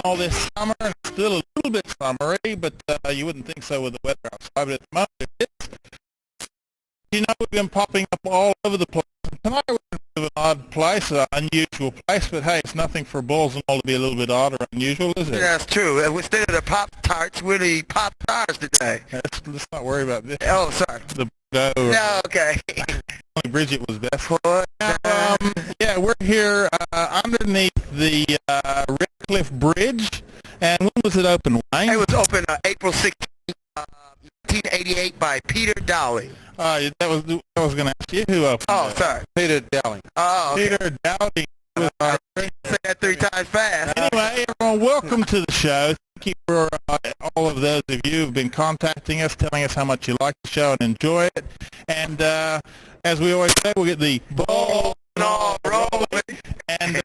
all this summer. It's still a little bit summery, but you wouldn't think so with the weather outside. But at the moment it is. You know, we've been popping up all over the place. Tonight we're in an odd place, an unusual place, but hey, it's nothing for Balls and All to be a little bit odd or unusual, is it? Yeah, that's true. Instead of the Pop-Tarts, we're the Pop-Stars today. Let's not worry about this. Oh, sorry. No, okay. Only Bridget was best. Now, yeah, we're here underneath the Redcliffe Bridge. And when was it open, Wayne? It was open April 16th, 1988 by Peter Dowling. That was going to ask you who opened it. Oh, sorry. Peter Dowling. Oh, okay. Peter Dowling. Say that 3 times fast. Anyway, everyone, welcome to the show. Thank you for all of those of you who've been contacting us, telling us how much you like the show and enjoy it. And as we always say, we'll get the ball rolling. And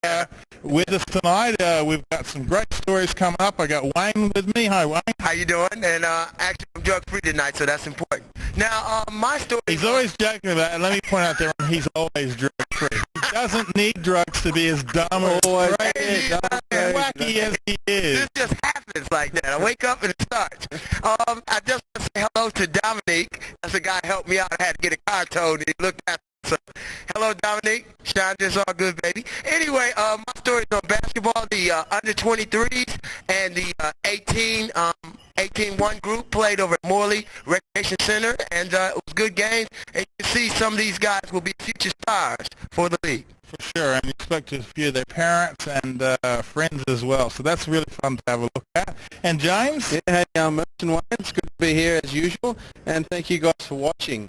with us tonight, we've got some great stories coming up. I got Wayne with me. Hi, Wayne. How you doing? And actually, I'm drug-free tonight, so that's important. Now, my story... He's always joking about it. Let me point out there, he's always drug-free. He doesn't need drugs to be as dumb or wacky as he is. This just happens like that. I wake up and it starts. I just want to say hello to Dominique. That's the guy who helped me out. I had to get a car towed, and he looked at me. So, hello, Dominique. Sean, just all good, baby. Anyway, my story is on basketball. The under-23s and the 18-1 group played over at Morley Recreation Center, and it was good games. And you can see some of these guys will be future stars for the league. For sure, and you spoke to a few of their parents and friends as well. So that's really fun to have a look at. And James? Yeah, hey, I'm Merton Wayne. It's good to be here as usual, and thank you guys for watching.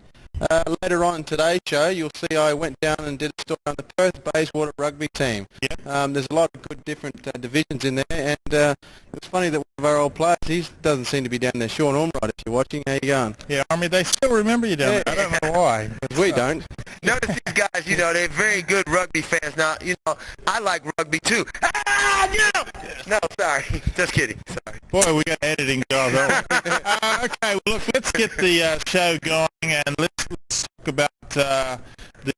Later on in today's show, you'll see I went down and did a story on the Perth-Bayswater rugby team. Yep. There's a lot of good different divisions in there, and it was funny that one of our old players, he doesn't seem to be down there. Sean Ormrod, if you're watching, how you going? Yeah, I mean, they still remember you down there. I don't know why. But we don't. Notice these guys, you know, they're very good rugby fans. Now, you know, I like rugby too. No, sorry. Just kidding. Sorry. Boy, we got editing jobs. Okay, well, look, let's get the show going, and let's talk about the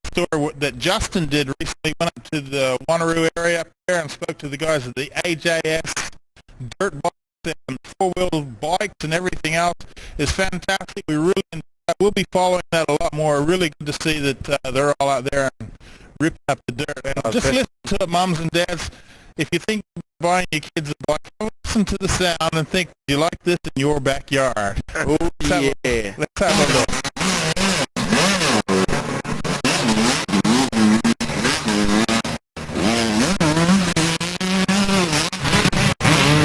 story that Justin did recently. Went up to the Wanneroo area up there and spoke to the guys at the AJS dirt bikes and four-wheel bikes and everything else. Is fantastic. We really we'll be following that a lot more. Really good to see that they're all out there and ripping up the dirt. And just listen to it, moms and dads. If you think buying your kids a bike, listen to the sound and think, do you like this in your backyard? Oh, yeah. Let's have a look.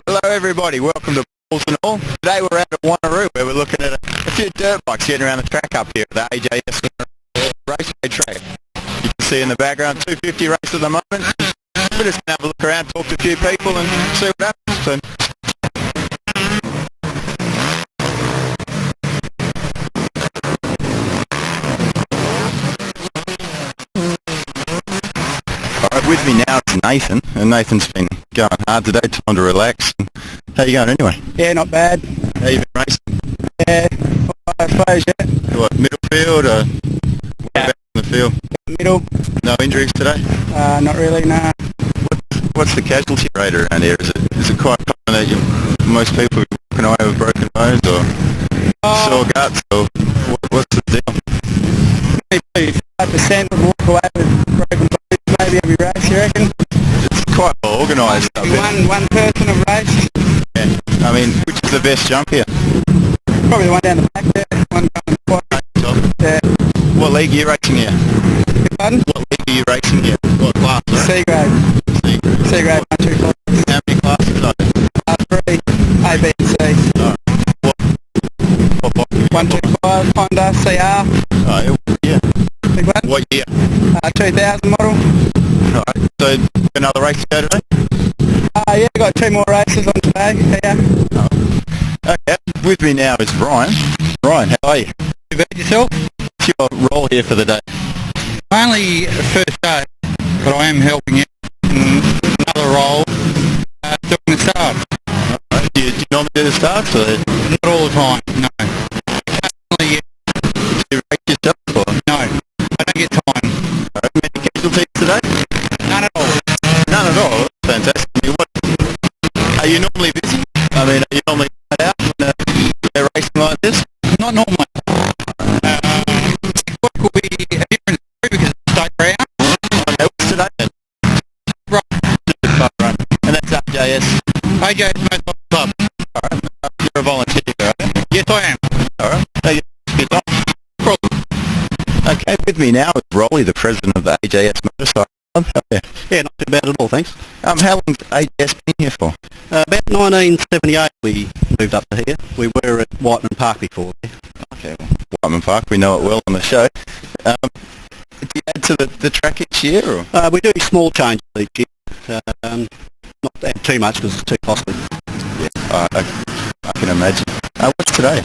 Hello everybody, welcome to Balls and All. Today we're out at Wanneroo where we're looking at a few dirt bikes getting around the track up here, the AJS Raceway track. You can see in the background 250 race at the moment. We're just going to have a look around, talk to a few people and see what happens. So, alright, with me now is Nathan, and Nathan's been going hard today, time to relax. How you going anyway? Yeah, not bad. How you been racing? Yeah, I suppose, yeah. What, middle field or what about in the field? Middle. No injuries today? Not really, nah. What's the casualty rate around here? Is it quite common that most people are walking away with broken bones or sore guts, or what's the deal? Maybe 5% would walk away with broken bones maybe every race, you reckon? It's quite well organised up here. One person a race. Yeah. I mean, which is the best jump here? Probably the one down the back there, one down the quad. Yeah. What league are you racing here? Pardon? What league are you racing here? What class? C grade. C grade 1, 2, 4. How many classes are there? 3, A, B and C. Oh. What bike? 1, 2, 5, Honda, CR. Oh, yeah. Big one. What year? 2000 model. Alright, so another race to go today? Yeah, got 2 more races on today. Yeah. Oh. Okay, with me now is Ryan. Ryan, how are you? You about yourself? What's your role here for the day? Mainly first aid, but I am helping out in another role, doing the starts. Alright, do you normally do the starts or? Not all the time, no. Occasionally, yeah. Do you race yourself or? No, I don't get time. Alright, many casualties today? None at all. None at all. Fantastic. I mean, are you Not normally. Next week will be a different story because it's state round. Okay, what's today then? Right. Run. And that's AJS. AJS Motorcycle Club. Alright. You're a volunteer, right? Yes, I am. Alright. Thank you. Good time. Okay, with me now is Rolly, the president of the AJS Motorcycle Club. How are you? Yeah, not too bad at all, thanks. How long's AJS been here for? About 1978 we moved up to here. We were at Whiteman Park before. Okay, well, Whiteman Park, we know it well on the show. Do you add to the track each year? Or? We do small changes each year. Not add too much because it's too costly. Yeah, I can imagine. What's today?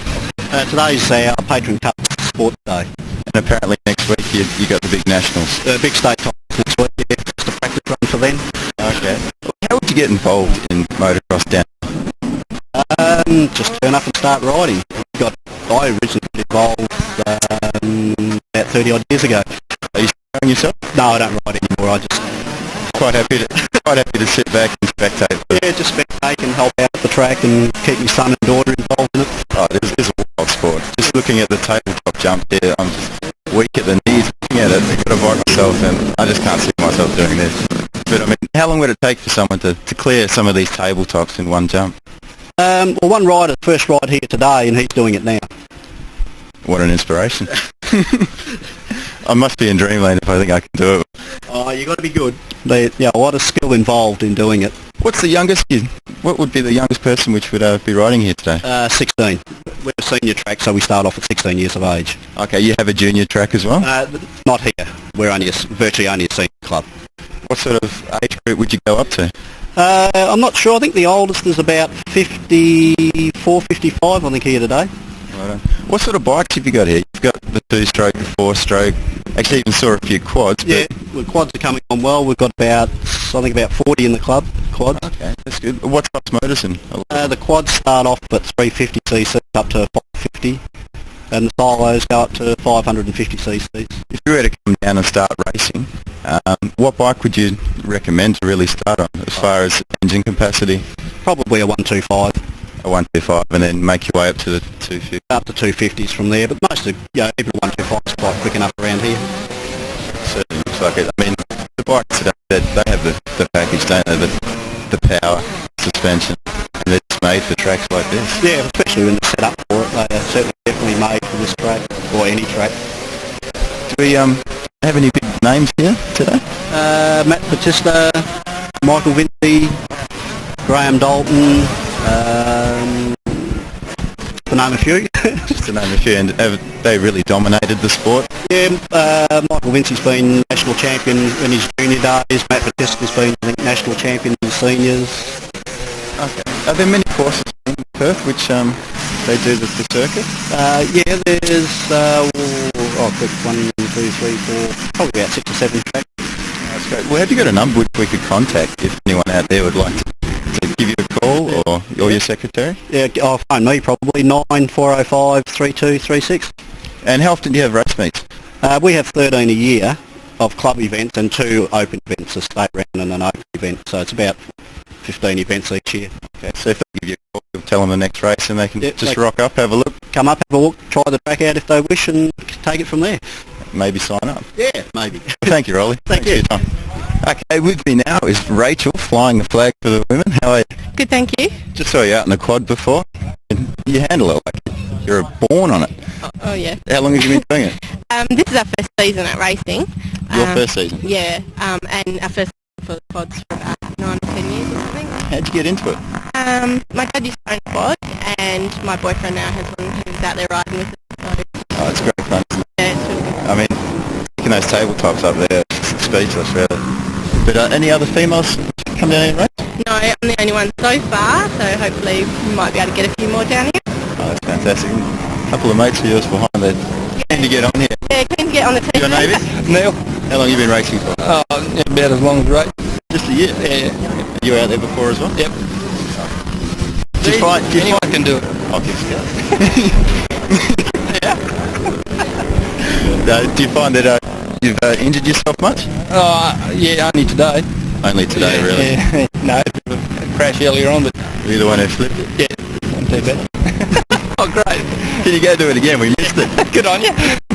Today's our Patron Cup Sports Day. And apparently next week you got the big nationals. Big state top next week, yeah, just a practice run for them. Okay. How would you get involved in motocross down? Just turn up and start riding. I originally got involved about 30 odd years ago. Are you showing yourself? No, I don't ride anymore. I just quite happy to sit back and spectate. Yeah, just spectate and help out at the track and keep my son and daughter involved in it. Oh, this is a wild sport. Just looking at the tabletop jump here, I'm just weak at the knees looking at it. I've got to bite myself and I just can't see myself doing this. But I mean, how long would it take for someone to clear some of these tabletops in one jump? Well, one rider, first ride here today, and he's doing it now. What an inspiration. I must be in dreamland if I think I can do it. Oh, you got to be good. A lot of skill involved in doing it. What's the youngest? What would be the youngest person which would be riding here today? 16. We're a senior track, so we start off at 16 years of age. Okay, you have a junior track as well? Not here. We're virtually only a senior club. What sort of age group would you go up to? I'm not sure. I think the oldest is about 54, 55, I think, here today. Right. What sort of bikes have you got here? You've got the 2-stroke, the 4-stroke. Actually, even saw a few quads. Yeah, the quads are coming on well. We've got about 40 in the club, quads. Okay, that's good. What types of motors in? The quads start off at 350cc up to 550, and the solos go up to 550cc. If you were to come down and start racing, what bike would you recommend to really start on as far as engine capacity? Probably a 125. A 125, and then make your way up to the 250. Up to 250s from there, but most of even 125 is quite quick enough around here. Certainly looks like it. I mean, the bikes today, they have the package, don't they? The power, suspension, and they're just made for tracks like this. Yeah, especially when they're set up for it. They are certainly definitely made for this track, or any track. Do we have any big names here today? Matt Batista, Michael Vinci, Graham Dalton, to name a few. Just to name a few, and they really dominated the sport. Yeah, Michael Vinci's been national champion in his junior days. Matt Batista's been, I think, national champion in seniors. Okay. Are there many courses in Perth which they do the circuit? Yeah, there's 1, 2, 3, 4, probably about 6 or 7 tracks. That's great. Well, have you got a number which we could contact if anyone out there would like to give you a call or your secretary? Yeah, I'll phone me probably, 9405 3236. And how often do you have race meets? We have 13 a year of club events and 2 open events, a state round and an open event, so it's about 15 events each year. Okay, so if they give you a call, you'll tell them the next race and they can rock up, have a look? Come up, have a look, try the track out if they wish and take it from there. Maybe sign up. Yeah, maybe. Thank you, Rolly. Thank Thanks you. for your time. Okay, with me now is Rachel, flying the flag for the women. How are you? Good, thank you. Just saw you out in the quad before. And you handle it like you're born on it. Oh yeah. How long have you been doing it? This is our first season at racing. Your first season? Yeah, and our first season for the quads for about 9 or 10 years or something. How'd you get into it? My dad used to own a quad, and my boyfriend now has one who's out there riding with us. So, Oh, it's great fun. yeah, it's really good. I mean, taking those tabletops up there, it's speechless, really. But any other females come down here and race? No, I'm the only one so far, so hopefully we might be able to get a few more down here. Oh, that's fantastic. A couple of mates of yours behind there. Keen to get on here. Yeah, keen to get on the team. Your name is? Neil, How long have you been racing for? about as long as right. Just a year? Yeah. You were out there before as well? Yep. Do you find... Anyone can do it. I'll give it a go. Do you find that you've injured yourself much? Yeah, only today. Only today, really? Yeah. No, a crash earlier on, but You're the one who flipped it? yeah, wasn't too bad. Oh, great. Can you go do it again? We missed it. Good on you.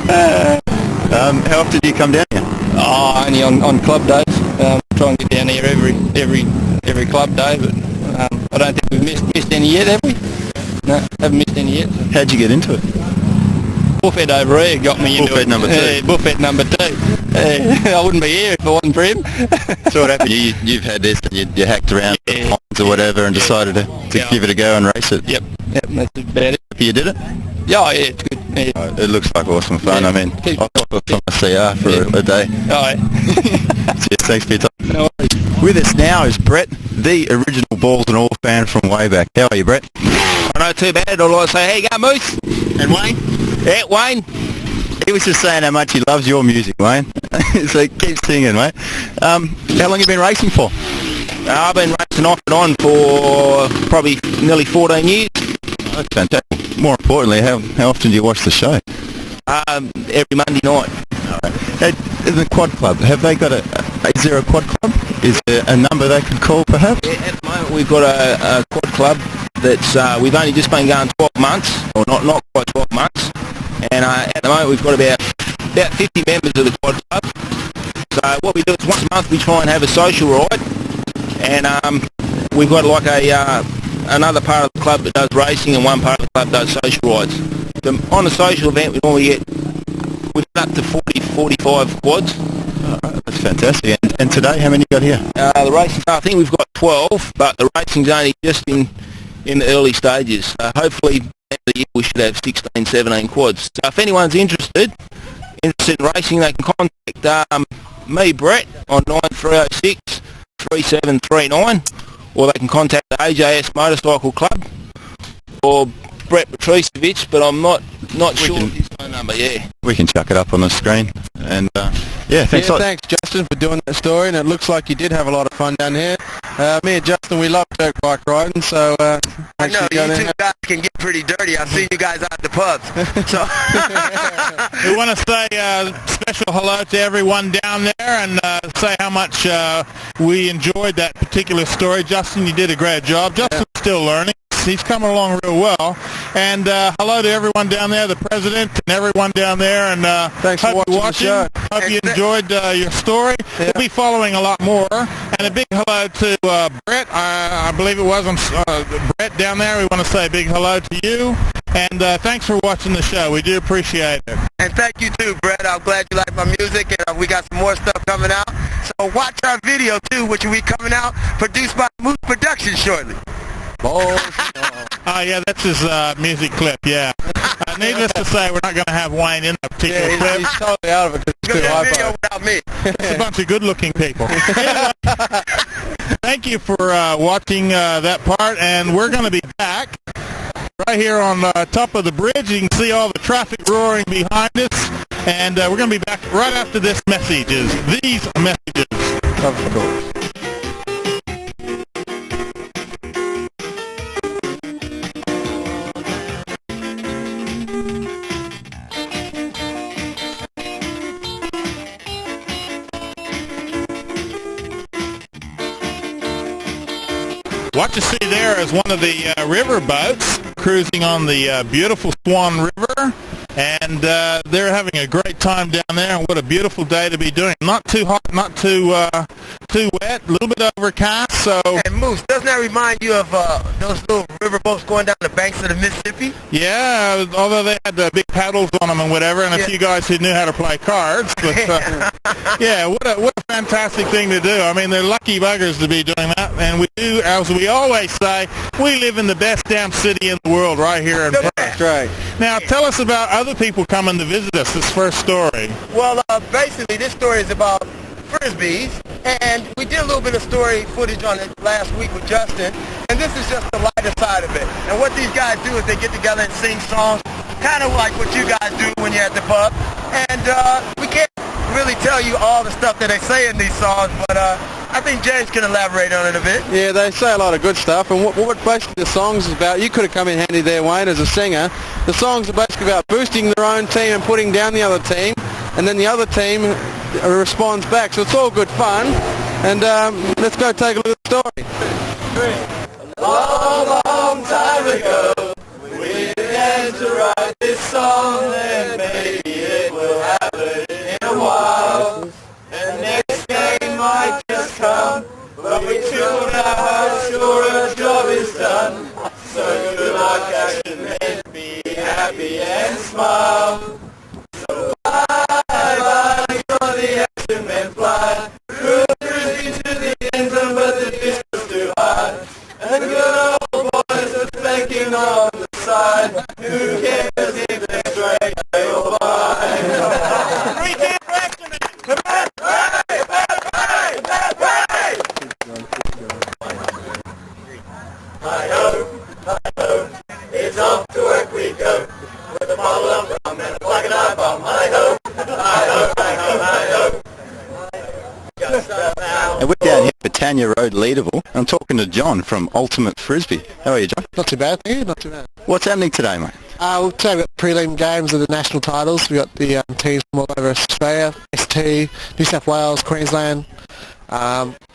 How often do you come down here? Oh, only on club days. Try and get down here every club day, but I don't think we've missed any yet, have we? No, haven't missed any yet. How'd you get into it? Buffett over here got me into Buffett it. number 2. Buffett number 2. I wouldn't be here if it wasn't for him. So what happened? You've had this and you hacked around the ponds or whatever and decided to give it a go and race it. Yep, that's about it. You did it? Yeah, it's good. Yeah. Oh, it looks like awesome fun. Yeah. I mean, I'll talk from a CR for a day. All right. Cheers, thanks for your time. No worries. With us now is Brett, the original Balls and All fan from way back. How are you, Brett? Not too bad. All I say, hey, go Moose. And Wayne? Yeah, Wayne. He was just saying how much he loves your music, Wayne. So keep singing, mate. How long have you been racing for? I've been racing off and on for probably nearly 14 years. That's fantastic. More importantly, how often do you watch the show? Every Monday night. In the quad club, have they got is there a quad club? Is there a number they could call perhaps? Yeah, at the moment we've got a quad club that's, we've only just been going 12 months, or not quite 12 months, and at the moment we've got about 50 members of the quad club. So what we do is once a month we try and have a social ride, and we've got like another part of the club that does racing and one part of the club does social rides. So on a social event we normally get up to 40-45 quads. That's fantastic. And today, how many you got here? The racing, I think we've got 12, but the racing's only just in the early stages. Hopefully, at the end of the year we should have 16, 17 quads. So if anyone's interested in racing, they can contact me, Brett, on 9306 3739, or they can contact the AJS Motorcycle Club or Brett Patricevic, but I'm not sure of his phone number. Yeah, we can chuck it up on the screen. And thanks Justin, for doing that story, and it looks like you did have a lot of fun down here. Me and Justin, we love dirt bike riding, so I know you two guys can get pretty dirty. I've seen you guys out at the pubs. So we want to say special hello to everyone down there and say how much we enjoyed that particular story. Justin, you did a great job. Justin's still learning. He's coming along real well. And hello to everyone down there, the president and everyone down there. And thanks for watching the show. Hope you enjoyed your story. We'll be following a lot more. And a big hello to Brett. I believe it was Brett down there. We want to say a big hello to you. And thanks for watching the show. We do appreciate it. And thank you too, Brett. I'm glad you like my music, and we got some more stuff coming out. So watch our video too, which will be coming out, produced by Moose Productions shortly. Oh, yeah, that's his music clip, yeah. Needless to say, we're not going to have Wayne in that particular clip. He's totally out of it because it's too high. Video without me. It's a bunch of good-looking people. Anyway, thank you for watching that part, and we're going to be back right here on top of the bridge. You can see all the traffic roaring behind us, and we're going to be back right after these messages. Of course. What you see there is one of the river boats cruising on the beautiful Swan River, and they're having a great time down there, and what a beautiful day to be doing. Not too hot, not too wet, a little bit overcast, so... And Moose, doesn't that remind you of those little river boats going down the banks of the Mississippi? Yeah, although they had big paddles on them and whatever, and a few guys who knew how to play cards, but yeah, what a fantastic thing to do. I mean, they're lucky buggers to be doing that, and we do, as we always say, we live in the best damn city in the world right here in Perth. That's right. Now, tell us about other people coming to visit us, this first story. Well, basically, this story is about Frisbees, and we did a little bit of story footage on it last week with Justin, and this is just the lighter side of it. And what these guys do is they get together and sing songs, kind of like what you guys do when you're at the pub, and we can't really tell you all the stuff that they say in these songs, but I think James can elaborate on it a bit. Yeah, they say a lot of good stuff, and what basically the songs is about, you could have come in handy there, Wayne, as a singer. The songs are basically about boosting their own team and putting down the other team, and then the other team responds back, so it's all good fun. And let's go take a look at the story. A long, long time ago, we lived Tanya Road Leadable. I'm talking to John from Ultimate Frisbee. How are you, John? Not too bad, thank you. Not too bad. What's happening today, mate? Today we've got prelim games of the national titles. We've got the teams from all over Australia, ST, New South Wales, Queensland,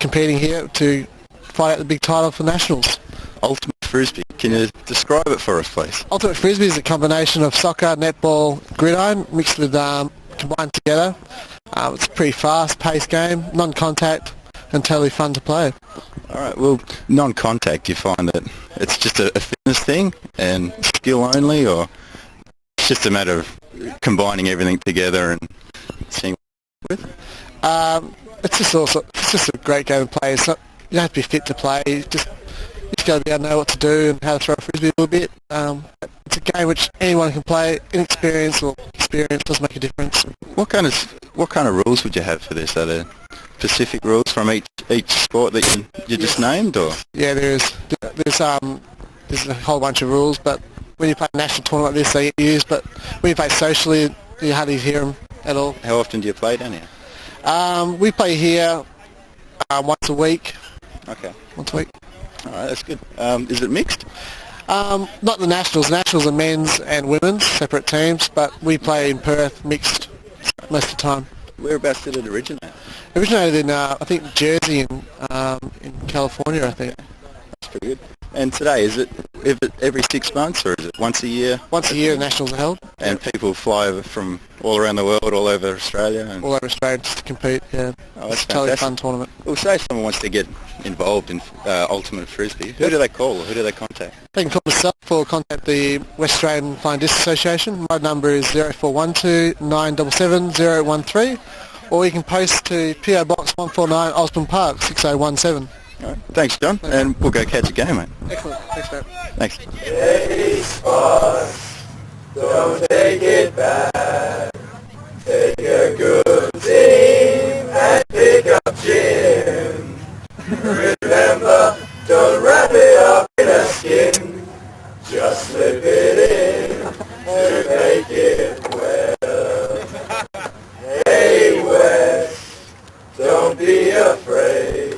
competing here to fight out the big title for nationals. Ultimate Frisbee. Can you describe it for us, please? Ultimate Frisbee is a combination of soccer, netball, gridiron, mixed with combined together. It's a pretty fast-paced game, non-contact, and totally fun to play. All right, well, non-contact, you find that it's just a fitness thing and skill only, or it's just a matter of combining everything together and seeing what with? It's just a great game to play. It's not, you don't have to be fit to play. You just got to be able to know what to do and how to throw a frisbee a little bit. It's a game which anyone can play. Inexperienced or experienced doesn't make a difference. What kind of rules would you have for this? Are there specific rules from each sport that you just named, or? Yeah, there's a whole bunch of rules, but when you play a national tournament like this, they get used. But when you play socially, you hardly hear them at all. How often do you play down here? We play here once a week. Okay. Once a week. All right, that's good. Is it mixed? Not the nationals. Nationals are men's and women's, separate teams, but we play in Perth mixed most of the time. Whereabouts did it originate? Originated in, I think, Jersey in California, I think. That's pretty good. And today, is it every 6 months, or is it once a year? Once a year, the nationals are held. And people fly over from all around the world, all over Australia? And... all over Australia just to compete, yeah. Oh, that's it's a totally fantastic. fun tournament. Well, say if someone wants to get involved in Ultimate Frisbee, who do they call, or who do they contact? They can call myself or contact the West Australian Flying Disc Association. My number is 0412 977 013, or you can post to PO Box 149 Osborne Park 6017. All right. Thanks, John, and we'll go catch a game, mate. Excellent. Thanks, mate. Thanks. Don't take it back. Take a good team and pick up Jim. Remember, don't wrap it up in a skin. Just slip it in to make it well. Hey West, don't be afraid.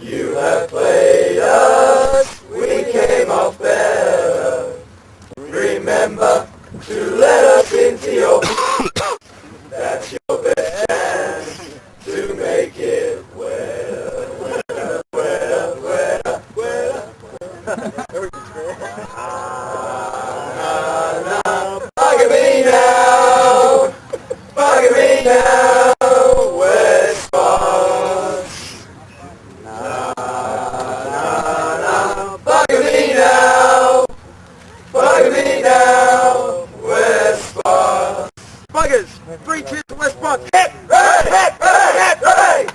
You have played us, we came off better. Remember to let us into your that's your best chance to make it well. Bugger me now, bugger me now, West Spots. Bugger me now, bugger me now, West Spots. Buggers, 3 cheers to West Spots. Hip, hooray, hip, hooray, hip, hooray.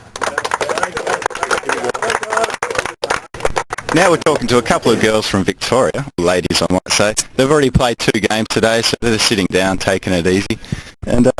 Now we're talking to a couple of girls from Victoria, ladies I might say. They've already played 2 games today, so they're sitting down, taking it easy. And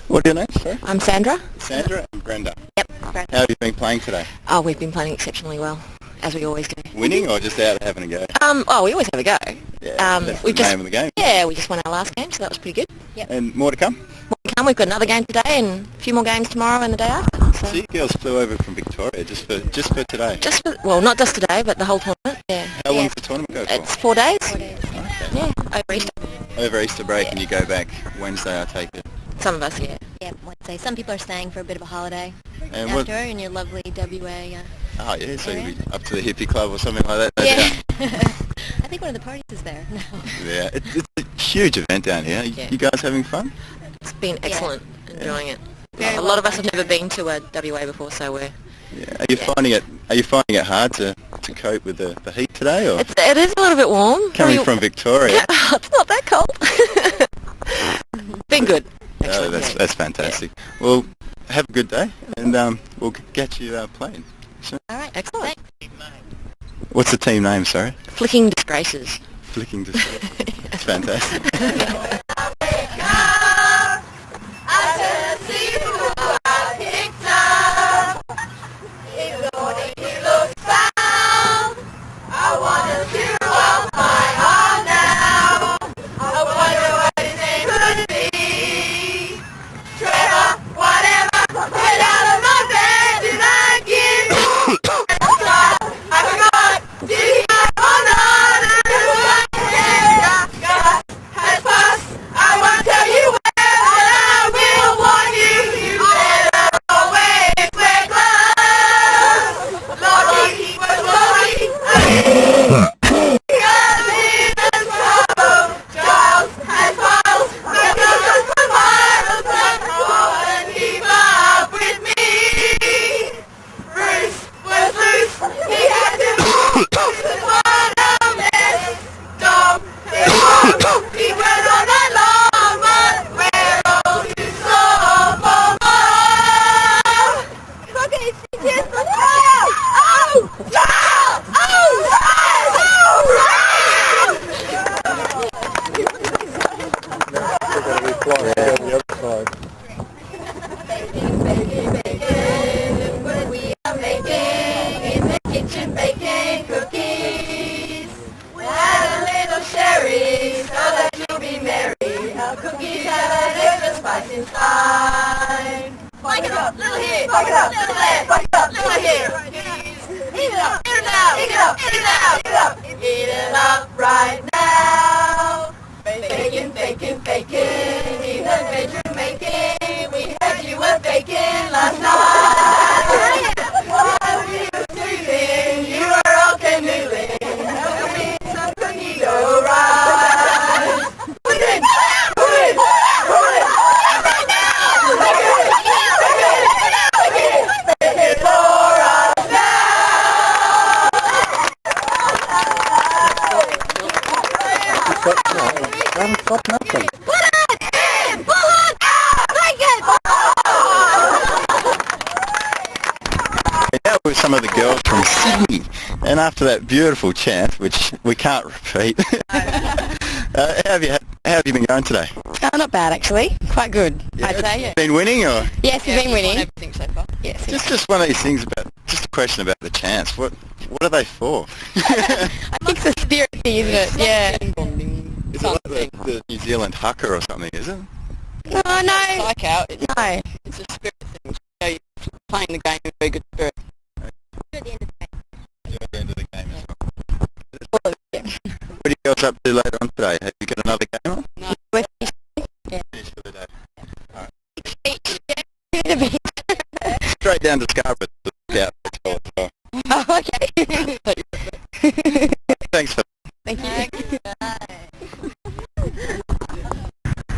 what are your names, sorry? I'm Sandra. Sandra and Brenda. Yep. How have you been playing today? Oh, we've been playing exceptionally well, as we always do. Winning or just out having a go? Oh, we always have a go. Yeah, that's the name of the game. Yeah, we just won our last game, so that was pretty good. Yep. And more to come? More to come. We've got another game today and a few more games tomorrow and the day after. So you girls flew over from Victoria just for today? Well, not just today, but the whole tournament. Yeah. How long does the tournament go for? It's 4 days. 4 days. Okay. Yeah, over Easter. Over Easter break, and you go back Wednesday, I take it. Some of us, yeah. Yeah, Wednesday. Some people are staying for a bit of a holiday And after in your lovely WA. Oh yeah, so you'll be up to the hippie club or something like that. no Yeah. doubt. I think one of the parties is there now. Yeah, it's a huge event down here. Yeah. You guys having fun? It's been excellent. Enjoying it. Very A lot of us have never been to a WA before, so we're... Yeah. Are you finding it hard to cope with the heat today, or It is a little bit warm. coming from Victoria? It's not that cold. Been good. Oh, Excellent. that's fantastic. Well, have a good day, and we'll get you playing. Sure. All right, excellent. What's the team name? Sorry. Flicking Disgraces. Flicking Disgrace. It's fantastic. nice inside. Spike it up, little here. Spike it up, little there. Spike it up, little here. Heat it up, heat it out, heat it up, heat it out, heat it up. Heat it up right now. Faking, faking, faking. In the bedroom making. We heard you were faking last night. While we were sleeping, you were all canoodling. Hoping something you go right. Put it in, put it in, put it in. Right now. Make it for us now. Stop nothing. Put it in, pull it out, make it. And that was some of the girls from Sydney. And after that beautiful chant, which we can't repeat, how have you been going today? Not bad, actually. Quite good, I'd say, yeah. Been winning, or Yes, we've been winning. Everything so far. Yes. just one of these things about, just a question about the chants. What are they for? I think it's a spirit thing, isn't it? Yeah. Is it like the New Zealand haka or something, is it? No, no. Like out. No. It's a spirit thing. So you're playing the game in a very good spirit. At the end of the day. At the end of the game as well. What are you guys up to later on today? Have you got another game on? No. We're Finish for the day. Straight down to Scarborough to look out as well. Oh, okay. Thanks for Thank you.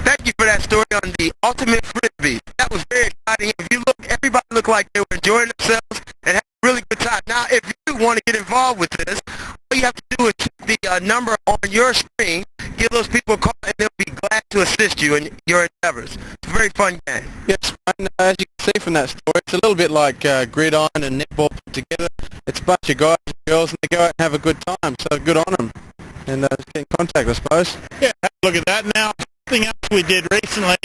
Thank you for that story on the ultimate frisbee. That was very exciting. If you look, everybody looked like they were enjoying themselves and having a really good time. Now, if you want to get involved with this, all you have to do is check the number on your screen, give those people a call, and they'll be glad to assist you in your endeavors. It's a very fun game. Yes, and as you can see from that story, it's a little bit like gridiron and netball put together. It's a bunch of guys and girls, and they go out and have a good time, so good on them. And get in contact, I suppose. Yeah, have a look at that. Now, something else we did recently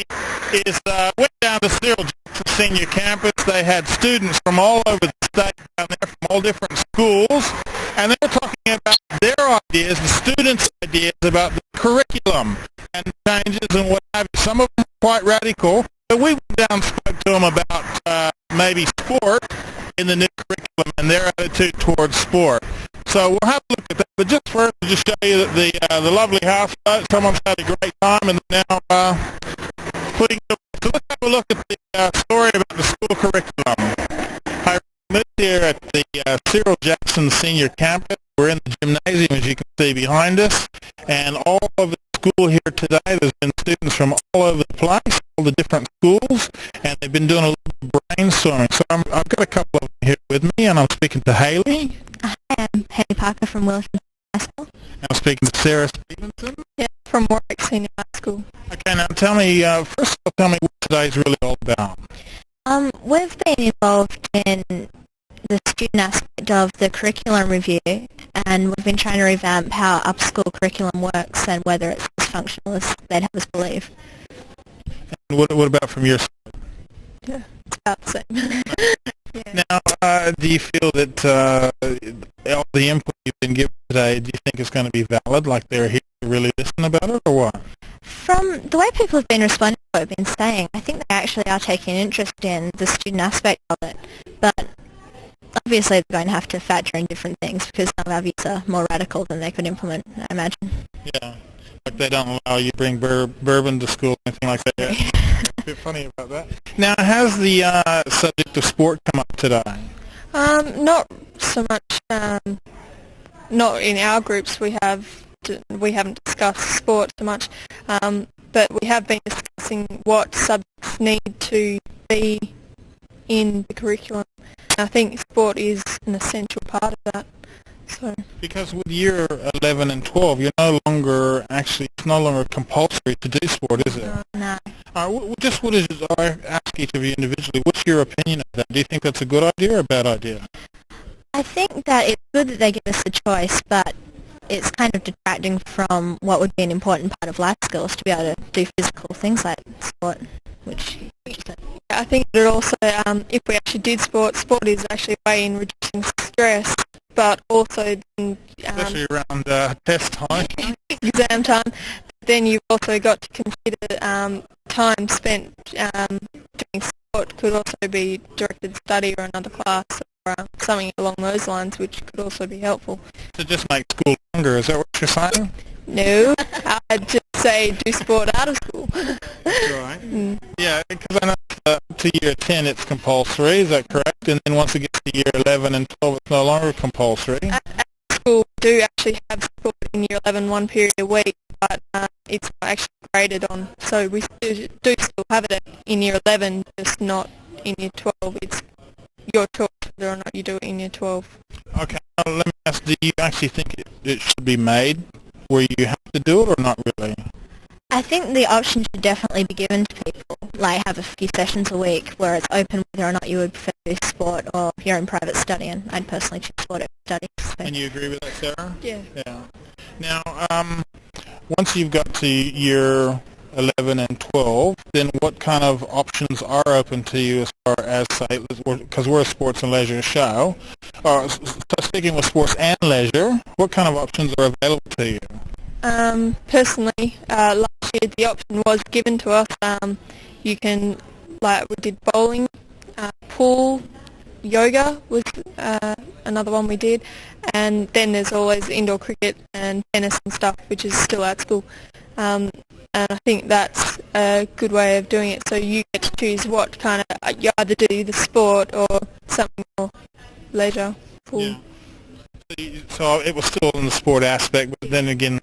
is went down to Cyril Jackson Senior Campus. They had students from all over the state down there from all different schools, and they were talking about their ideas, the students' ideas about the curriculum and changes and what have you. Some of them were quite radical, but we went down and spoke to them about maybe sport in the new curriculum and their attitude towards sport. So we'll have a look at that, but just first to just show you that the lovely house, someone's had a great time and now putting it. So let's have a look at the story about the school curriculum. I moved here at the Cyril Jackson Senior Campus. We're in the gymnasium, as you can see behind us, and all over the school here today, there's been students from all over the place, all the different schools, and they've been doing a little brainstorming. So I've got a couple of them here with me, and I'm speaking to Hayley. Hi, I'm Haley Parker from Wilson High School. And I'm speaking to Sarah Stevenson. Yeah, from Warwick Senior High School. Okay, now tell me, first of all, tell me what today's really all about. We've been involved in the student aspect of the curriculum review, and we've been trying to revamp how up-school curriculum works and whether it's as functional as they'd have us believe. And what about from your side? Yeah, it's about the same. Yeah. Now, do you feel that all the input you've been given today, do you think it's going to be valid, like they're here to really listen about it, or what? From the way people have been responding to what we've been saying, I think they actually are taking interest in the student aspect of it, but obviously they're going to have to factor in different things because some of our views are more radical than they could implement, I imagine. Yeah, like they don't allow you to bring bourbon to school or anything like that. A bit funny about that. Now, has the subject of sport come up today? Not so much. Not in our groups. We haven't discussed sport so much, but we have been discussing what subjects need to be in the curriculum. I think sport is an essential part of that. So. Because with year 11 and 12, it's no longer compulsory to do sport, is it? No. Just what is it, I ask each of you individually, what's your opinion of that? Do you think that's a good idea or a bad idea? I think that it's good that they give us the choice, but it's kind of detracting from what would be an important part of life skills to be able to do physical things like sport, which I think that also, if we actually did sport is actually a way in reducing stress, but also especially around test time. Exam time, then you've also got to consider time spent doing sport could also be directed study or another class or something along those lines, which could also be helpful. To just make school longer, is that what you're saying? No, I'd just say do sport out of school. Right. Yeah, because I know to year 10 it's compulsory, is that correct? And then once it gets to year 11 and 12 it's no longer compulsory. At school we do actually have sport in year 11 one period a week, but it's not actually graded on. So we do still have it in year 11, just not in year 12. It's your choice whether or not you do it in year 12. Okay, let me ask, do you actually think it should be made where you have to do it or not really? I think the option should definitely be given to people, like have a few sessions a week where it's open whether or not you would prefer to do sport or you're in private study, and I'd personally choose sport over study. So. And you agree with that, Sarah? Yeah. Yeah. Now, once you've got to year 11 and 12, then what kind of options are open to you as far as, say, because we're a sports and leisure show, so speaking with sports and leisure, what kind of options are available to you? Personally, last year the option was given to us. You can, like, we did bowling, pool, yoga was another one we did, and then there's always indoor cricket and tennis and stuff, which is still at school. And I think that's a good way of doing it. So you get to choose what kind of, you either do the sport or something more leisure. Pool. Yeah. So it was still in the sport aspect, but then again,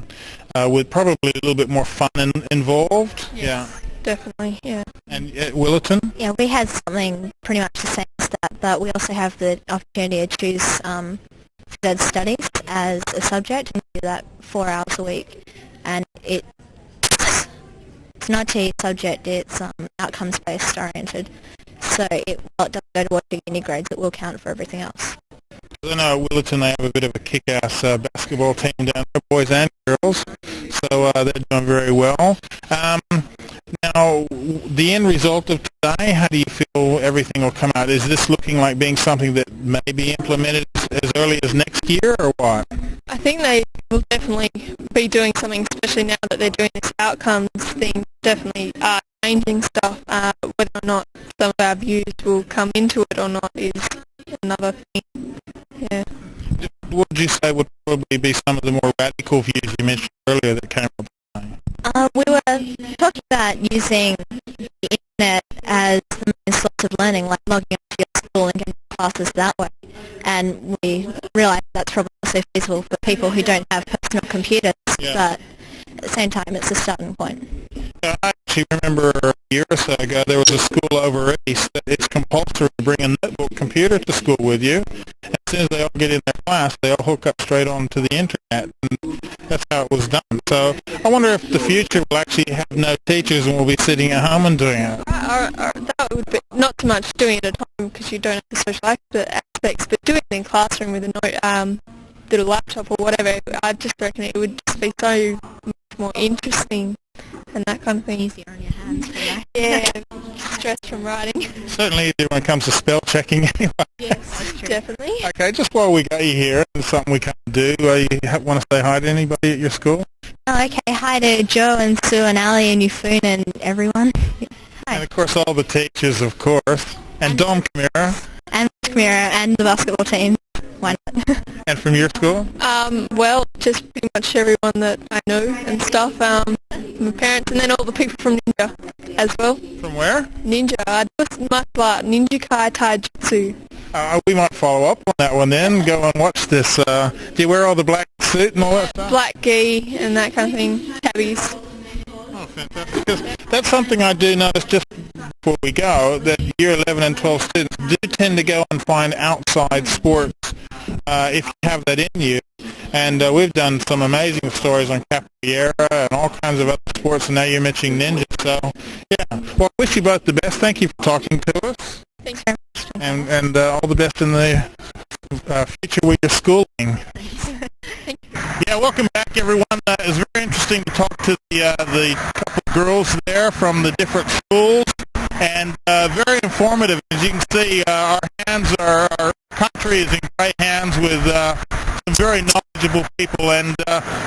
with probably a little bit more fun involved. Yes, yeah, definitely. Yeah. And at Willerton? Yeah, we had something pretty much the same as that, but we also have the opportunity to choose phys ed studies as a subject and do that 4 hours a week. And it's not a subject, it's outcomes-based oriented. So while it doesn't go towards your uni grades, it will count for everything else. I know Willerton, they have a bit of a kick-ass basketball team down there, boys and girls, so they're doing very well. Now, the end result of today, how do you feel everything will come out? Is this looking like being something that may be implemented as early as next year, or what? I think they will definitely be doing something, especially now that they're doing this outcomes thing, definitely changing stuff. Whether or not some of our views will come into it or not is another thing. Yeah. What would you say would probably be some of the more radical views you mentioned earlier that came up today? We were talking about using the internet as the main source of learning, like logging into your school and getting classes that way. And we realise that's probably also feasible for people who don't have personal computers, but at the same time it's a starting point. I actually remember a year or so ago there was a school over east that it's compulsory to bring a notebook computer to school with you. And as soon as they all get in their class, they all hook up straight onto the internet. And that's how it was done. So I wonder if the future will actually have no teachers and we'll be sitting at home and doing it. That would be not so much doing it at home because you don't have the social aspects, but doing it in classroom with a little laptop or whatever, I just reckon it would just be so much more interesting and that kind of thing. Easier on your hands, right? Yeah, stress from writing. Certainly easier when it comes to spell checking anyway. Yes, definitely. Okay, just while we got you here, there's something we can't do. You want to say hi to anybody at your school? Oh, okay. Hi to Joe and Sue and Ali and Yufun and everyone. Hi. And of course all the teachers, of course. And Dom Camara. And Camara and the basketball team. Why not? And from your school? Well, just pretty much everyone that I know and stuff. My parents and then all the people from Ninja as well. From where? Ninja. I do martial art, Ninja Kai Tai Jutsu. We might follow up on that one then. Go and watch this. Do you wear all the black suit and all that stuff? Black gi and that kind of thing. Tabbies. Oh, fantastic. Because that's something I do notice just before we go, that year 11 and 12 students do tend to go and find outside sports if you have that in you. And we've done some amazing stories on capoeira and all kinds of other sports, and now you're mentioning ninja. So, yeah. Well, I wish you both the best. Thank you for talking to us. Thanks. And all the best in the future with your schooling. Yeah, welcome back, everyone. It was very interesting to talk to the couple of girls there from the different schools, and very informative. As you can see, our country is in great hands with some very knowledgeable knowledgeable people. And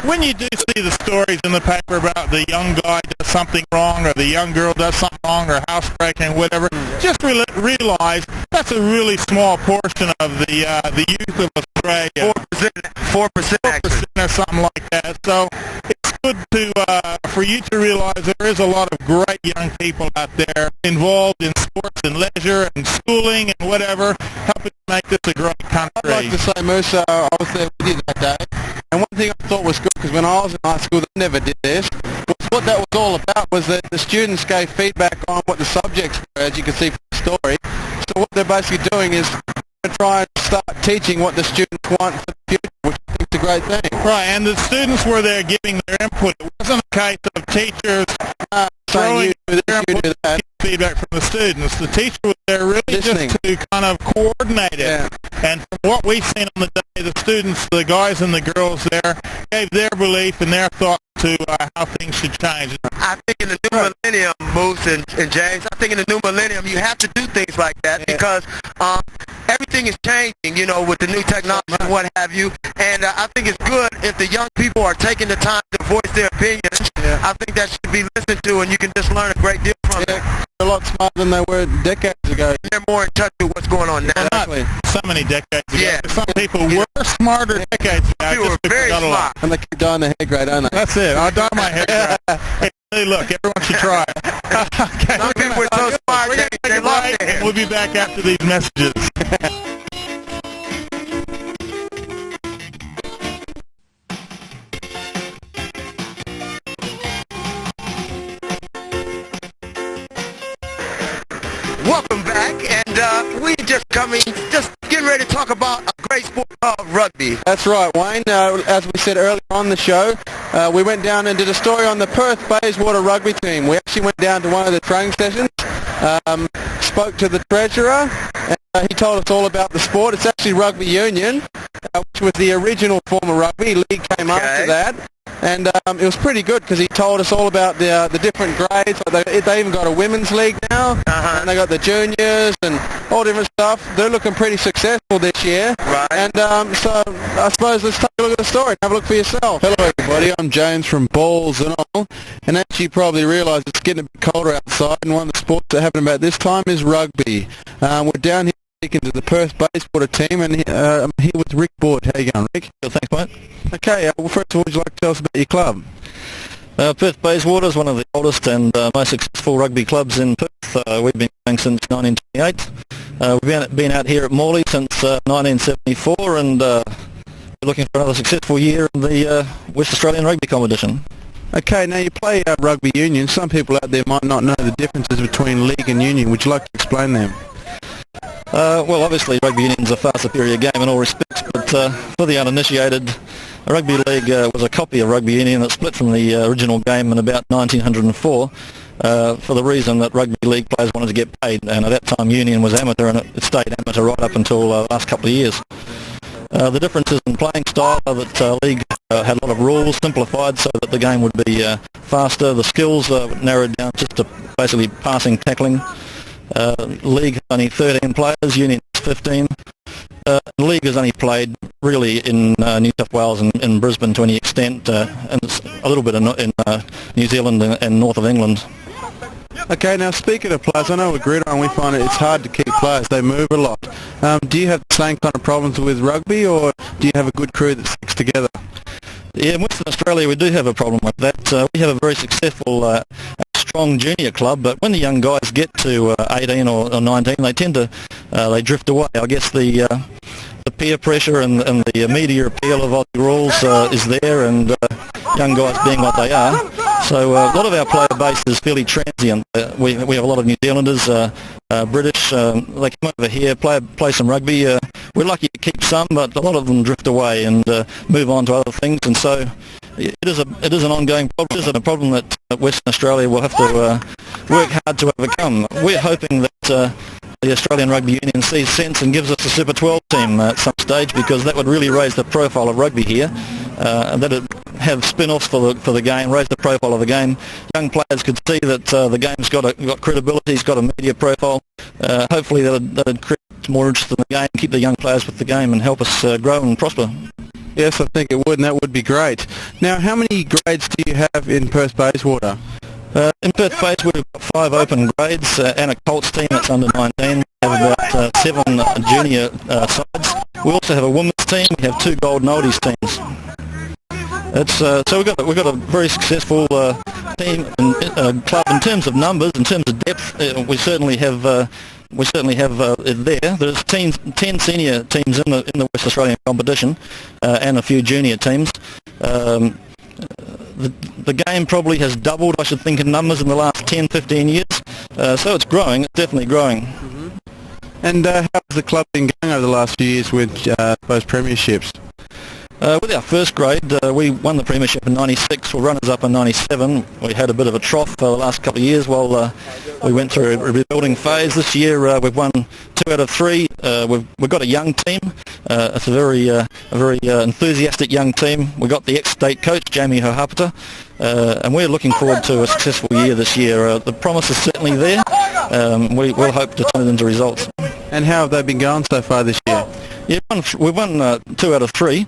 when you do see the stories in the paper about the young guy does something wrong or the young girl does something wrong or housebreaking, whatever, just realize that's a really small portion of the youth of Australia. 4% actually. Or something like that. So it's good to for you to realize there is a lot of great young people out there involved in sports and leisure and schooling and whatever, helping to make this a great country. I'd like to say, Musa, I was there with you that day, and one thing I thought was good, because when I was in high school, they never did this, was what that was all about was that the students gave feedback on what the subjects were, as you can see from the story. So what they're basically doing is try and start teaching what the students want for the future, which I think is a great thing. Right, and the students were there giving their input. It wasn't a case of teachers throwing their input and feedback from the students. The teacher was there really Listening. just to kind of coordinate it. Yeah. And from what we've seen on the day, the students, the guys and the girls there, gave their belief and their thought to how things should change. I think in the new millennium, Moose and James, I think in the new millennium you have to do things like that because everything is changing, you know, with the new technology and what have you. And I think it's good if the young people are taking the time to voice their opinions. Yeah. I think that should be listened to, and you can just learn a great deal from it. They're a lot smarter than they were decades ago. They're more in touch with what's going on now. Not so many decades ago. Yeah. Some people were smarter decades ago. People were very smart. And they keep dyeing their hair grey, don't they? That's it. I dye my hair grey. Hey, look, everyone should try it. Okay. Some people were so smart they lost their hair. We'll be back after these messages. Welcome back, and we just getting ready to talk about a great sport called rugby. That's right, Wayne. As we said earlier on the show, we went down and did a story on the Perth-Bayswater rugby team. We actually went down to one of the training sessions, spoke to the treasurer, and he told us all about the sport. It's actually rugby union, which was the original form of rugby. League came after that. And it was pretty good because he told us all about the different grades. They even got a women's league now, and they got the juniors and all different stuff. They're looking pretty successful this year. Right. And so I suppose let's take a look at the story and have a look for yourself. Hello everybody, I'm James from Balls and All. And as you probably realise, it's getting a bit colder outside, and one of the sports that happen about this time is rugby. We're down here speaking to the Perth-Bayswater team, and I'm here with Rick Board. How you going, Rick? Thanks, mate. Okay, well, first of all, would you like to tell us about your club? Perth-Bayswater is one of the oldest and most successful rugby clubs in Perth. We've been going since 1928. We've been out here at Morley since 1974, and we're looking for another successful year in the West Australian rugby competition. Okay, now you play rugby union. Some people out there might not know the differences between league and union. Would you like to explain them? Well, obviously rugby union's a far superior game in all respects, but for the uninitiated, rugby league was a copy of rugby union that split from the original game in about 1904 for the reason that rugby league players wanted to get paid, and at that time union was amateur, and it stayed amateur right up until the last couple of years. The differences in playing style are that league had a lot of rules simplified so that the game would be faster. The skills narrowed down just to basically passing, tackling. League has only 13 players, union is 15. League is only played really in New South Wales and in Brisbane to any extent, and it's a little bit in New Zealand and north of England. Okay, now speaking of players, I know with Gridiron we find it's hard to keep players. They move a lot. Do you have the same kind of problems with rugby, or do you have a good crew that sticks together? Yeah, in Western Australia we do have a problem with that. We have a very successful strong junior club, but when the young guys get to 18 or 19, they tend to they drift away. I guess the peer pressure and the media appeal of Aussie rules is there, and young guys being what they are. So a lot of our player base is fairly transient. We have a lot of New Zealanders, British. They come over here, play some rugby. We're lucky to keep some, but a lot of them drift away and move on to other things, and so it is an ongoing problem. It is a problem that Western Australia will have to work hard to overcome. We're hoping that the Australian Rugby Union sees sense and gives us a Super 12 team at some stage, because that would really raise the profile of rugby here, and that it have spin-offs for the game, raise the profile of the game. Young players could see that the game's got credibility, it's got a media profile. Hopefully that'd create more interest in the game, keep the young players with the game, and help us grow and prosper. Yes, I think it would, and that would be great. Now, how many grades do you have in Perth-Bayswater? In Perth-Bayswater, we've got 5 open grades and a Colts team that's under 19. We have about 7 junior sides. We also have a women's team. We have 2 Golden Oldies teams. So we've got a very successful team and club in terms of numbers, in terms of depth. We certainly have it there. There's 10 senior teams in the West Australian competition and a few junior teams. The game probably has doubled, I should think, in numbers in the last 10-15 years. So it's growing. It's definitely growing. Mm-hmm. And how has the club been going over the last few years with those premierships? With our first grade, we won the premiership in 96, we're runners-up in 97. We had a bit of a trough for the last couple of years while we went through a rebuilding phase. This year we've won 2 out of 3. We've got a young team. It's a very enthusiastic young team. We've got the ex-state coach, Jamie Hohapata, and we're looking forward to a successful year this year. The promise is certainly there. We'll hope to turn it into results. And how have they been going so far this year? Yeah, we've won 2 out of 3.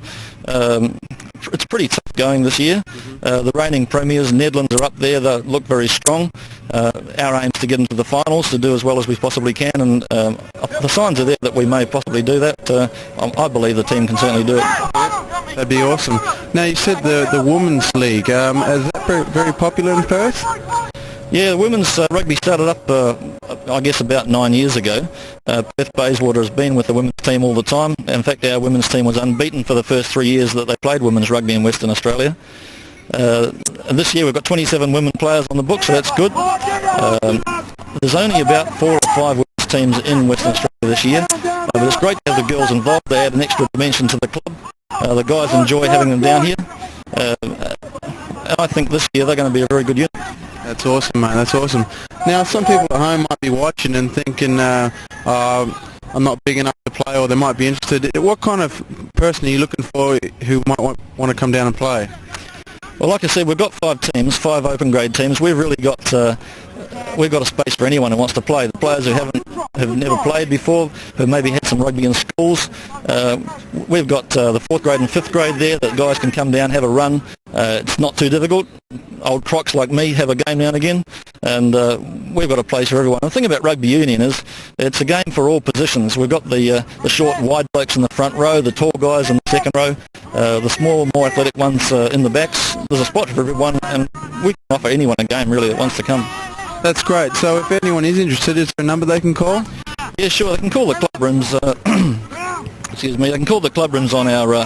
It's pretty tough going this year. The reigning premiers, Nedlands, are up there. They look very strong. Our aim is to get into the finals, to do as well as we possibly can, and the signs are there that we may possibly do that. I believe the team can certainly do it. That'd be awesome. Now, you said the Women's League. Is that very popular in Perth? Yeah, the women's rugby started up, I guess, about 9 years ago. Perth-Bayswater has been with the women's team all the time. In fact, our women's team was unbeaten for the first 3 years that they played women's rugby in Western Australia. And this year we've got 27 women players on the book, so that's good. There's only about 4 or 5 women's teams in Western Australia this year, but it's great to have the girls involved. They add an extra dimension to the club. The guys enjoy having them down here. And I think this year they're going to be a very good unit. That's awesome, mate. That's awesome. Now, some people at home might be watching and thinking, I'm not big enough to play, or they might be interested. What kind of person are you looking for who might want to come down and play? Well, like I said, we've got 5 teams, 5 open grade teams. We've really got a space for anyone who wants to play. The players who have never played before, who maybe had some rugby in schools. We've got the 4th grade and 5th grade there that guys can come down, have a run. It's not too difficult. Old crocs like me have a game now and again, and we've got a place for everyone. The thing about rugby union is it's a game for all positions. We've got the short, wide blokes in the front row, the tall guys in the second row, the small, more athletic ones in the backs. There's a spot for everyone, and we can offer anyone a game really that wants to come. That's great. So if anyone is interested, is there a number they can call? Yeah, sure. They can call the club rooms. Excuse me. They can call the club rooms on our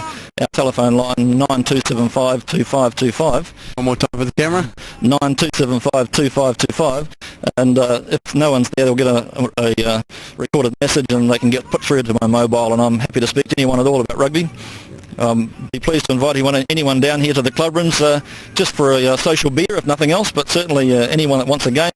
telephone line 9275 2525. One more time for the camera. 9275 2525. And if no one's there, they'll get a recorded message, and they can get put through to my mobile. And I'm happy to speak to anyone at all about rugby. Be pleased to invite anyone down here to the club rooms just for a social beer, if nothing else, but certainly anyone that wants a game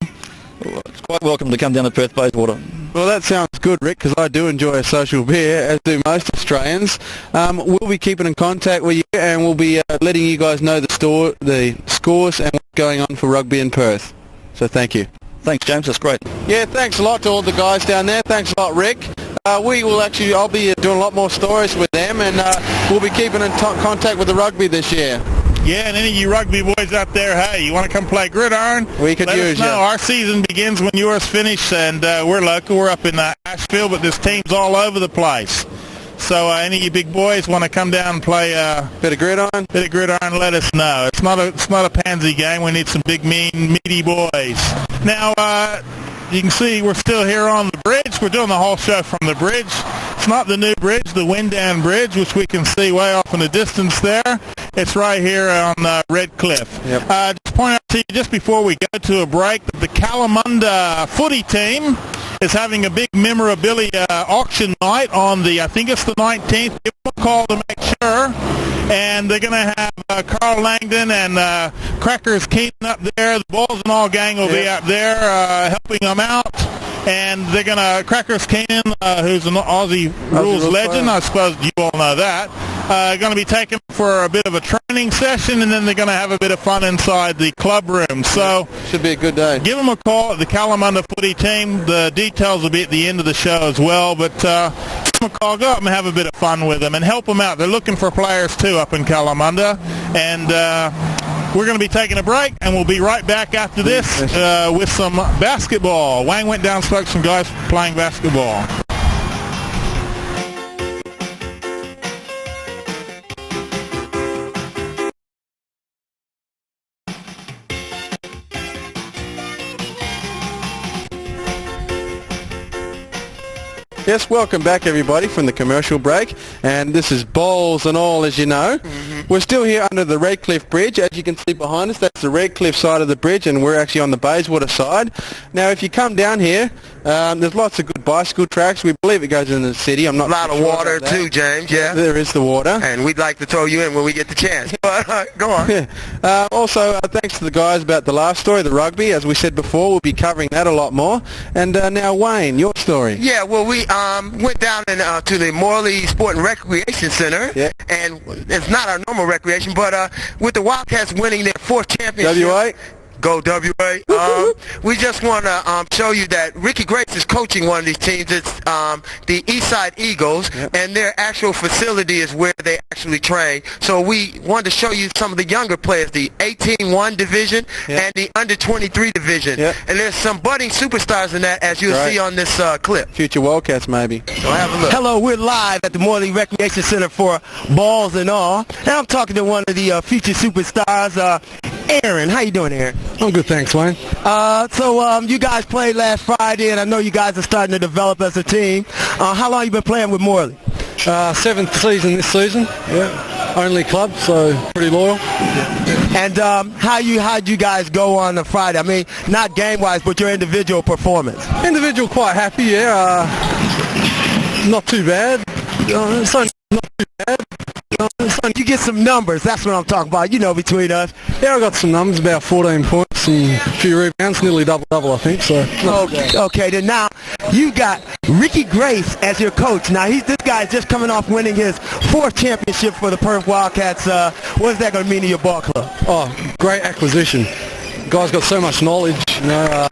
is quite welcome to come down to Perth-Bayswater. Well, that sounds good, Rick, because I do enjoy a social beer, as do most Australians. We'll be keeping in contact with you, and we'll be letting you guys know the scores and what's going on for rugby in Perth. So thank you. Thanks, James. That's great. Yeah, thanks a lot to all the guys down there. Thanks a lot, Rick. I'll be doing a lot more stories with them, and we'll be keeping in contact with the rugby this year. Yeah, and any of you rugby boys out there, hey, you want to come play gridiron? We could use you. Let us know. Our season begins when yours finish, and we're local. We're up in Asheville, but this team's all over the place. So any of you big boys want to come down and play bit of gridiron, let us know. It's not a pansy game. We need some big, mean, meaty boys. Now, you can see we're still here on the bridge. We're doing the whole show from the bridge. It's not the new bridge, the Windown Bridge, which we can see way off in the distance there. It's right here on Redcliffe. Yep. Just point out to you just before we go to a break that the Kalamunda footy team is having a big memorabilia auction night on I think it's the 19th. Give them a call to make sure. And they're going to have Carl Langdon and Crackers Keenan up there. The Balls and All gang will be up there helping them out. And they're going to, Crackers Keenan, who's an Aussie rules legend, I suppose you all know that, going to be taken for a bit of a training session, and then they're going to have a bit of fun inside the club room. So should be a good day. Give them a call at the Kalamunda footy team. The details will be at the end of the show as well. But some McCall, go up and have a bit of fun with them and help them out. They're looking for players too up in Kalamunda, and we're going to be taking a break, and we'll be right back after this with some basketball. Wang went down and spoke to some guys playing basketball. Yes, welcome back everybody from the commercial break, and this is Bowls and All, as you know. We're still here under the Redcliffe Bridge. As you can see behind us, that's the Redcliffe side of the bridge, and we're actually on the Bayswater side. Now if you come down here, there's lots of good bicycle tracks. We believe it goes into the city. I'm not a lot of sure water too, James, yeah. There is the water. And we'd like to throw you in when we get the chance. But go on. Yeah. Also, thanks to the guys about the last story, the rugby. As we said before, we'll be covering that a lot more. And now Wayne, your story. Yeah, well, we went down to the Morley Sport and Recreation Center, and it's not our normal recreation, but with the Wildcats winning their 4th championship. WA? Go WA. We just want to show you that Ricky Grace is coaching one of these teams. It's the Eastside Eagles, and their actual facility is where they actually train. So we wanted to show you some of the younger players, the 18-1 division and the under-23 division. And there's some budding superstars in that, as you'll see on this clip. Future Wildcats, maybe. So have a look. Hello, we're live at the Morley Recreation Center for Balls and All. And I'm talking to one of the future superstars, Aaron. How you doing, Aaron? I'm good, thanks, Wayne. So you guys played last Friday, and I know you guys are starting to develop as a team. How long you been playing with Morley? 7th season this season. Yeah. Only club, so pretty loyal. And how'd you guys go on the Friday? I mean, not game-wise, but your individual performance. Individual, quite happy, yeah. Not too bad. So not too bad. You get some numbers, that's what I'm talking about, you know, between us. Yeah, I got some numbers, about 14 points and a few rebounds, nearly double-double, I think, so. Okay, then now you got Ricky Grace as your coach. Now, this guy's just coming off winning his 4th championship for the Perth Wildcats. What is that going to mean to your ball club? Oh, great acquisition. The guy's got so much knowledge, you know,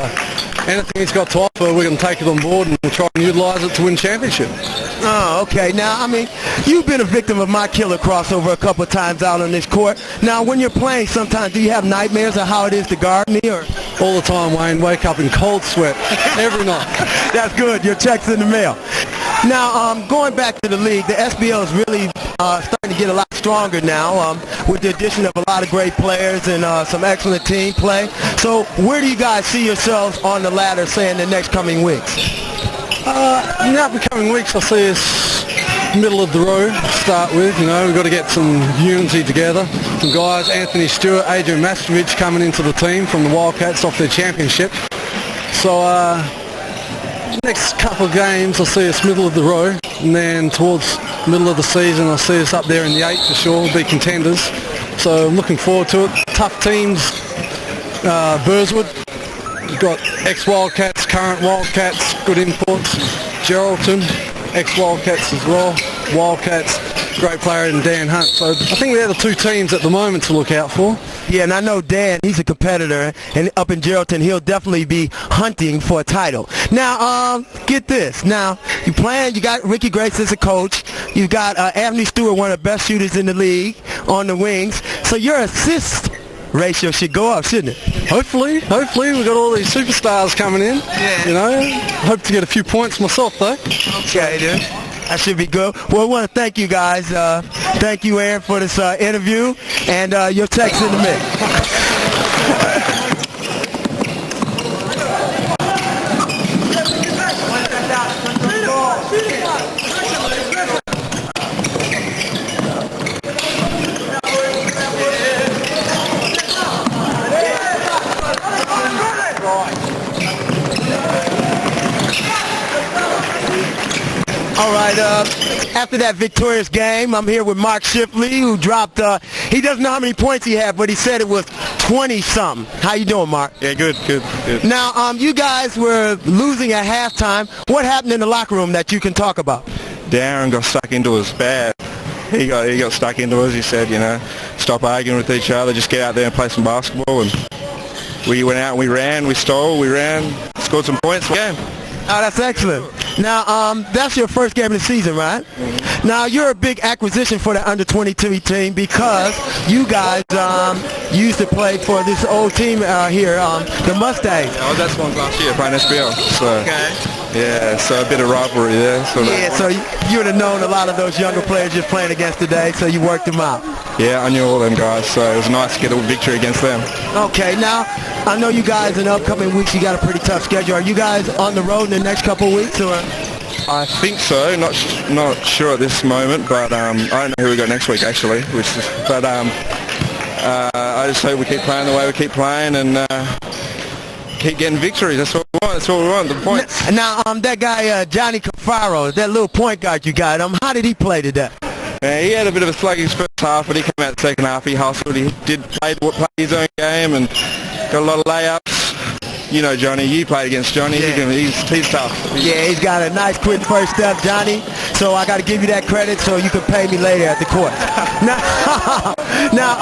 anything he's got to offer, we're going to take it on board and we'll try and utilise it to win championship. Oh, okay. Now, I mean, you've been a victim of my killer crossover a couple of times out on this court. Now, when you're playing, sometimes do you have nightmares of how it is to guard me? Or all the time, Wayne. Wake up in cold sweat every night. That's good. Your check's in the mail. Now, going back to the league, the SBL is really starting to get a lot stronger now with the addition of a lot of great players and some excellent team play. So where do you guys see yourselves on the ladder, say, in the next coming weeks? In the upcoming weeks, I see us middle of the road to start with. You know, we've got to get some unity together. Some guys, Anthony Stewart, Adrian Mastrovic coming into the team from the Wildcats off their championship. So next couple of games, I'll see us middle of the road, and then towards middle of the season, I'll see us up there in the 8 for sure. We'll be contenders. So I'm looking forward to it. Tough teams. Burswood. You've got ex-Wildcats, current Wildcats, good imports. Geraldton, ex-Wildcats as well. Wildcats, great player in Dan Hunt. So I think they're the 2 teams at the moment to look out for. Yeah, and I know Dan, he's a competitor, and up in Geraldton, he'll definitely be hunting for a title. Now, get this. Now, you got Ricky Grace as a coach. You've got Anthony Stewart, one of the best shooters in the league, on the wings. So your assist ratio should go up, shouldn't it? Hopefully. We've got all these superstars coming in. Yeah. You know, hope to get a few points myself, though. Okay, dude. That should be good. Well, I want to thank you guys. Thank you, Aaron, for this interview, and your text in the mix. All right, after that victorious game, I'm here with Mark Shipley, who dropped, he doesn't know how many points he had, but he said it was 20-something. How you doing, Mark? Yeah, good. Now, you guys were losing at halftime. What happened in the locker room that you can talk about? Darren got stuck into us bad. He got stuck into us. He said, you know, stop arguing with each other, just get out there and play some basketball. And we went out and we ran, we stole, we ran, scored some points. Game. Oh, that's excellent. Now, that's your first game of the season, right? Mm-hmm. Now, you're a big acquisition for the under-22 team because you guys used to play for this old team here, the Mustangs. Oh, that's one last year playing SBL. So, okay. Yeah, so a bit of rivalry there. So so you would have known a lot of those younger players you're playing against today, so you worked them out. Yeah, I knew all them guys, so it was nice to get a victory against them. Okay, now, I know you guys in the upcoming weeks, you got a pretty tough schedule. Are you guys on the road in the next couple of weeks, or? I think so. Not sure at this moment, but I don't know who we got next week actually. I just hope we keep playing the way we keep playing and keep getting victories. That's what we want. That's what we want. The points. Now, that guy Johnny Cafaro, that little point guard you got, how did he play today? He had a bit of a sluggish first half, but he came out the second half. He hustled. He did play his own game and got a lot of layups. You know Johnny, you played against Johnny, yeah. He's tough. Yeah, he's got a nice quick first step, Johnny, so I got to give you that credit so you can pay me later at the court. Now,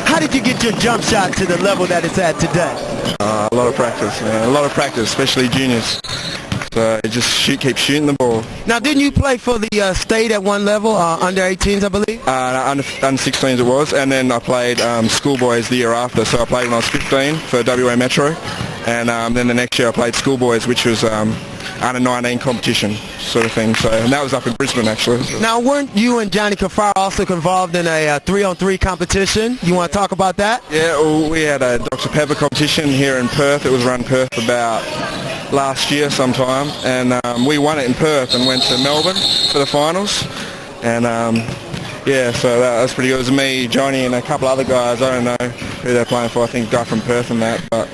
how did you get your jump shot to the level that it's at today? A lot of practice, man. A lot of practice, especially juniors. So just keep shooting the ball. Now, didn't you play for the state at one level, under 18s, I believe? Under 16s it was, and then I played schoolboys the year after, so I played when I was 15 for WA Metro. And then the next year I played schoolboys, which was under 19 competition sort of thing. So, and that was up in Brisbane actually. So. Now, weren't you and Johnny Cafaro also involved in a 3-on-3 competition? You want to talk about that? Yeah, well, we had a Dr. Pepper competition here in Perth. It was run Perth about last year sometime, and we won it in Perth and went to Melbourne for the finals. And yeah, so that was pretty good. It was me, Johnny, and a couple other guys. I don't know who they're playing for. I think a guy from Perth and that, but.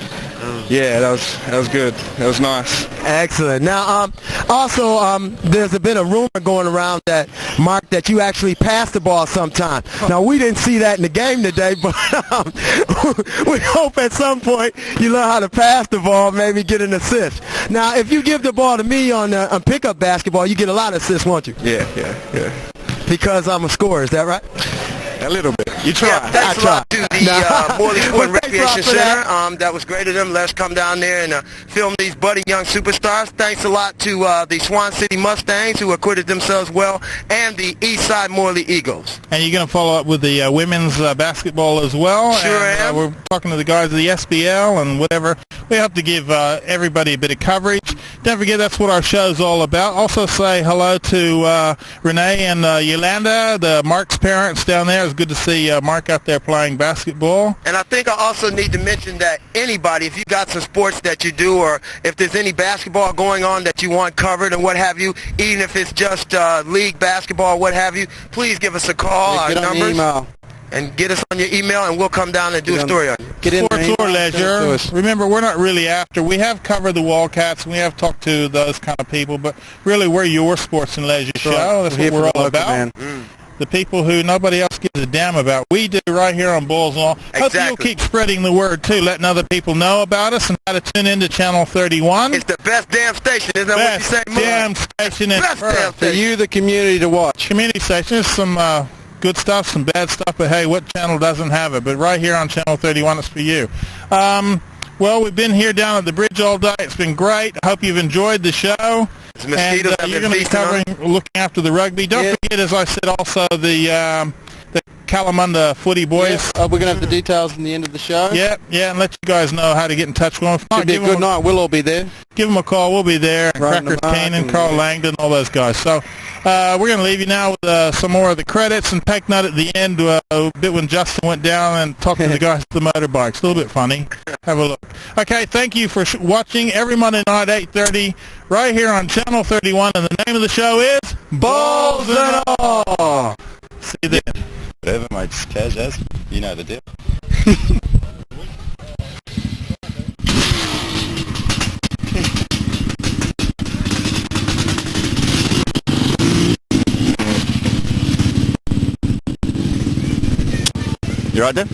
Yeah, that was good. That was nice. Excellent. Now, also, there's been a rumor going around that, Mark, that you actually passed the ball sometime. Now, we didn't see that in the game today, but we hope at some point you learn how to pass the ball, maybe get an assist. Now, if you give the ball to me on pickup basketball, you get a lot of assists, won't you? Yeah. Because I'm a scorer, is that right? A little bit. You try. Yeah, thanks a lot to the Morley Sport and Recreation Center. That was great of them. Let's come down there and film these budding young superstars. Thanks a lot to the Swan City Mustangs, who acquitted themselves well, and the Eastside Morley Eagles. And you're going to follow up with the women's basketball as well. Sure am. We're talking to the guys of the SBL and whatever. We have to give everybody a bit of coverage. Don't forget, that's what our show's all about. Also say hello to Renee and Yolanda, the Mark's parents down there. It's good to see Mark out there playing basketball. And I think I also need to mention that anybody, if you got some sports that you do, or if there's any basketball going on that you want covered and what have you, even if it's just league basketball, what have you, please give us a call. Our numbers. Your email. And get us on your email, and we'll come down and do a story on you. Get in Sports or leisure. Remember, we're not really after. We have covered the Wildcats, and we have talked to those kind of people, but really we're your sports and leisure show. That's what we're all about. The people who nobody else gives a damn about. We do right here on Bulls and All. Hope you'll keep spreading the word, too, letting other people know about us and how to tune into Channel 31. It's the best damn station, isn't that what you say, Mark? Damn station in Best damn Perth. station. For you, the community, to watch. Community station. There's some good stuff, some bad stuff, but hey, what channel doesn't have it? But right here on Channel 31, it's for you. Well, we've been here down at the bridge all day. It's been great. I hope you've enjoyed the show. And you're going to be covering, looking after the rugby. Don't forget, as I said, also the Kalamunda footy boys. We're going to have the details in the end of the show. Yeah, and let you guys know how to get in touch with them. Should be a good night. We'll all be there. Give them a call. We'll be there. Right, Crackers Keenan, Carl Langdon, all those guys. So we're going to leave you now with some more of the credits, and take note at the end a bit when Justin went down and talked to the guys at the motorbikes. A little bit funny. Have a look. Okay, thank you for watching every Monday night, 8:30, right here on Channel 31, and the name of the show is Balls and All. See you then. Whatever, mate. Just Kaz, as you know the deal. You right there?